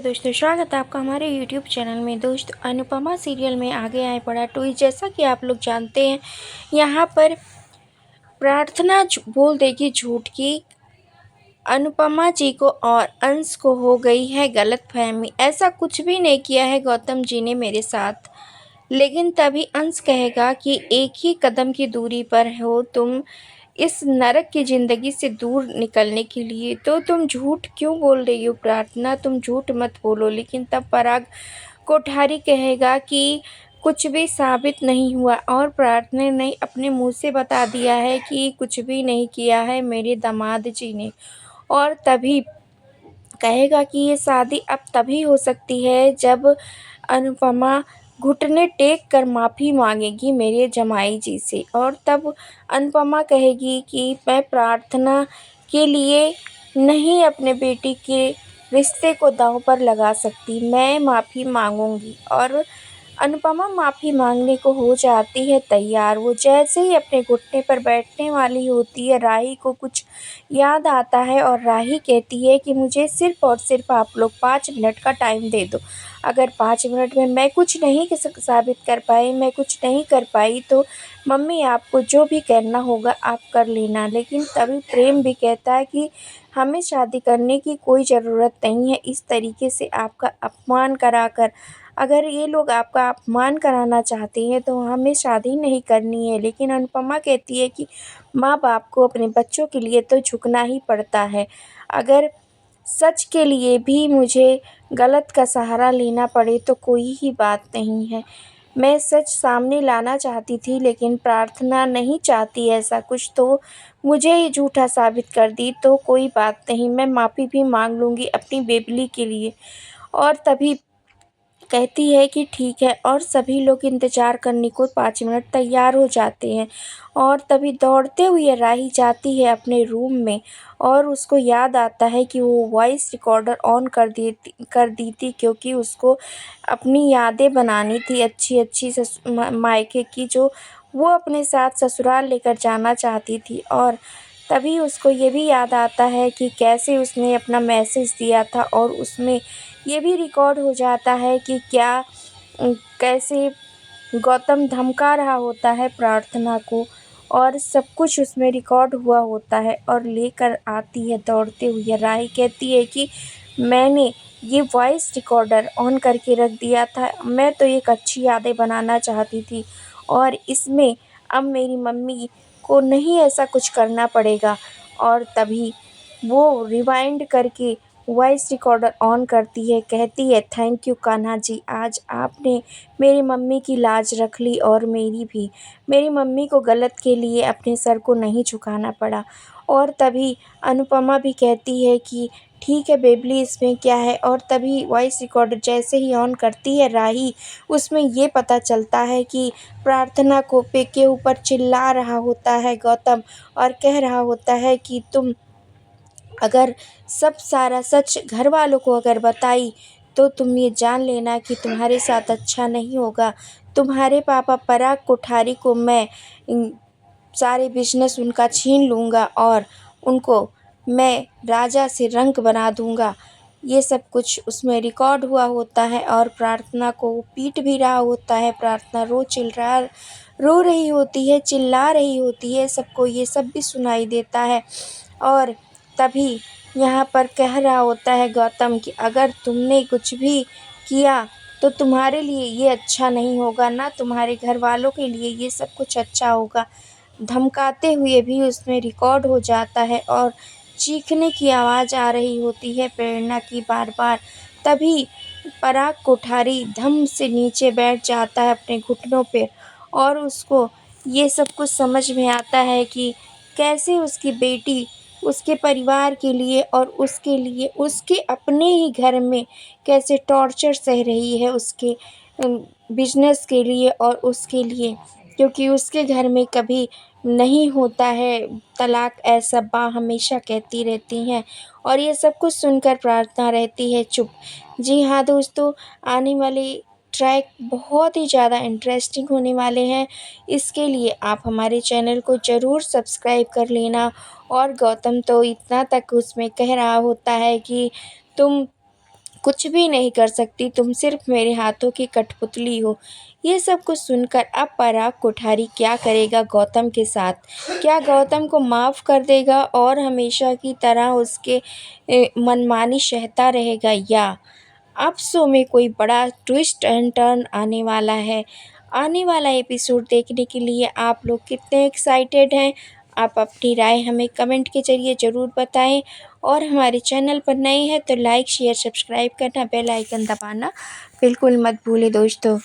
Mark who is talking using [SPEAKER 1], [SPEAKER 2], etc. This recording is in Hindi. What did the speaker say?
[SPEAKER 1] दोस्तों, स्वागत है आपका हमारे यूट्यूब चैनल में। दोस्तों, अनुपमा सीरियल में आगे आए बड़ा ट्विस्ट। जैसा कि आप लोग जानते हैं, यहाँ पर प्रार्थना बोल देगी झूठ की अनुपमा जी को और अंश को हो गई है गलतफहमी। ऐसा कुछ भी नहीं किया है गौतम जी ने मेरे साथ। लेकिन तभी अंश कहेगा कि एक ही कदम की दूरी पर हो तुम इस नरक की ज़िंदगी से दूर निकलने के लिए। तो तुम झूठ क्यों बोल रही हो प्रार्थना? तुम झूठ मत बोलो। लेकिन तब पराग कोठारी कहेगा कि कुछ भी साबित नहीं हुआ और प्रार्थना ने अपने मुंह से बता दिया है कि कुछ भी नहीं किया है मेरे दामाद जी ने। और तभी कहेगा कि ये शादी अब तभी हो सकती है जब अनुपमा घुटने टेक कर माफ़ी मांगेगी मेरे जमाई जी से। और तब अनुपमा कहेगी कि मैं प्रार्थना के लिए नहीं अपने बेटी के रिश्ते को दांव पर लगा सकती, मैं माफ़ी मांगूंगी। और अनुपमा माफ़ी मांगने को हो जाती है तैयार। वो जैसे ही अपने घुटने पर बैठने वाली होती है, राही को कुछ याद आता है और राही कहती है कि मुझे सिर्फ़ और सिर्फ आप लोग 5 मिनट का टाइम दे दो। अगर 5 मिनट में मैं कुछ नहीं साबित कर पाई, मैं कुछ नहीं कर पाई, तो मम्मी आपको जो भी करना होगा आप कर लेना। लेकिन तभी प्रेम भी कहता है कि हमें शादी करने की कोई ज़रूरत नहीं है। इस तरीके से आपका अपमान कराकर, अगर ये लोग आपका अपमान कराना चाहते हैं तो हमें शादी नहीं करनी है। लेकिन अनुपमा कहती है कि माँ बाप को अपने बच्चों के लिए तो झुकना ही पड़ता है। अगर सच के लिए भी मुझे गलत का सहारा लेना पड़े तो कोई ही बात नहीं है। मैं सच सामने लाना चाहती थी लेकिन प्रार्थना नहीं चाहती ऐसा कुछ, तो मुझे ही झूठा साबित कर दी तो कोई बात नहीं, मैं माफ़ी भी मांग लूँगी अपनी बेबली के लिए। और तभी कहती है कि ठीक है और सभी लोग इंतज़ार करने को 5 मिनट तैयार हो जाते हैं। और तभी दौड़ते हुए राही जाती है अपने रूम में और उसको याद आता है कि वो वॉइस रिकॉर्डर ऑन कर दी थी, क्योंकि उसको अपनी यादें बनानी थी अच्छी-अच्छी मायके की, जो वो अपने साथ ससुराल लेकर जाना चाहती थी। और तभी उसको ये भी याद आता है कि कैसे उसने अपना मैसेज दिया था और उसमें ये भी रिकॉर्ड हो जाता है कि कैसे गौतम धमका रहा होता है प्रार्थना को, और सब कुछ उसमें रिकॉर्ड हुआ होता है। और लेकर आती है दौड़ते हुए। राही कहती है कि मैंने ये वॉइस रिकॉर्डर ऑन करके रख दिया था, मैं तो एक अच्छी यादें बनाना चाहती थी और इसमें अब मेरी मम्मी को नहीं ऐसा कुछ करना पड़ेगा। और तभी वो रिवाइंड करके वॉइस रिकॉर्डर ऑन करती है, कहती है थैंक यू कान्हा जी, आज आपने मेरी मम्मी की लाज रख ली और मेरी भी। मेरी मम्मी को गलत के लिए अपने सर को नहीं झुकाना पड़ा। और तभी अनुपमा भी कहती है कि ठीक है बेबली, इसमें क्या है। और तभी वॉइस रिकॉर्डर जैसे ही ऑन करती है राही, उसमें ये पता चलता है कि प्रार्थना को के ऊपर चिल्ला रहा होता है गौतम और कह रहा होता है कि तुम अगर सब सारा सच घर वालों को अगर बताई तो तुम ये जान लेना कि तुम्हारे साथ अच्छा नहीं होगा। तुम्हारे पापा पराग कोठारी को मैं सारे बिजनेस उनका छीन लूँगा और उनको मैं राजा से रंक बना दूँगा। ये सब कुछ उसमें रिकॉर्ड हुआ होता है और प्रार्थना को वो पीट भी रहा होता है। प्रार्थना रो रही होती है, चिल्ला रही होती है, सबको ये सब भी सुनाई देता है। और तभी यहाँ पर कह रहा होता है गौतम कि अगर तुमने कुछ भी किया तो तुम्हारे लिए ये अच्छा नहीं होगा, ना तुम्हारे घर वालों के लिए ये सब कुछ अच्छा होगा। धमकाते हुए भी उसमें रिकॉर्ड हो जाता है और चीखने की आवाज़ आ रही होती है प्रेरणा की बार-बार। तभी पराग कोठारी धम से नीचे बैठ जाता है अपने घुटनों पे और उसको ये सब कुछ समझ में आता है कि कैसे उसकी बेटी उसके परिवार के लिए और उसके लिए उसके अपने ही घर में कैसे टॉर्चर सह रही है उसके बिजनेस के लिए और उसके लिए, क्योंकि उसके घर में कभी नहीं होता है तलाक, ऐसा हमेशा कहती रहती हैं। और ये सब कुछ सुनकर प्रार्थना रहती है चुप। जी हाँ दोस्तों, आने वाले ट्रैक बहुत ही ज़्यादा इंटरेस्टिंग होने वाले हैं। इसके लिए आप हमारे चैनल को ज़रूर सब्सक्राइब कर लेना। और गौतम तो इतना तक उसमें कह रहा होता है कि तुम कुछ भी नहीं कर सकती, तुम सिर्फ मेरे हाथों की कठपुतली हो। ये सब कुछ सुनकर अब पराग कोठारी क्या करेगा गौतम के साथ? क्या गौतम को माफ़ कर देगा और हमेशा की तरह उसके मनमानी सहता रहेगा, या अब शो में कोई बड़ा ट्विस्ट एंड टर्न आने वाला है? आने वाला एपिसोड देखने के लिए आप लोग कितने एक्साइटेड हैं? आप अपनी राय हमें कमेंट के ज़रिए ज़रूर बताएं, और हमारे चैनल पर नए हैं तो लाइक शेयर सब्सक्राइब करना, बेल आइकन दबाना बिल्कुल मत भूलें दोस्तों।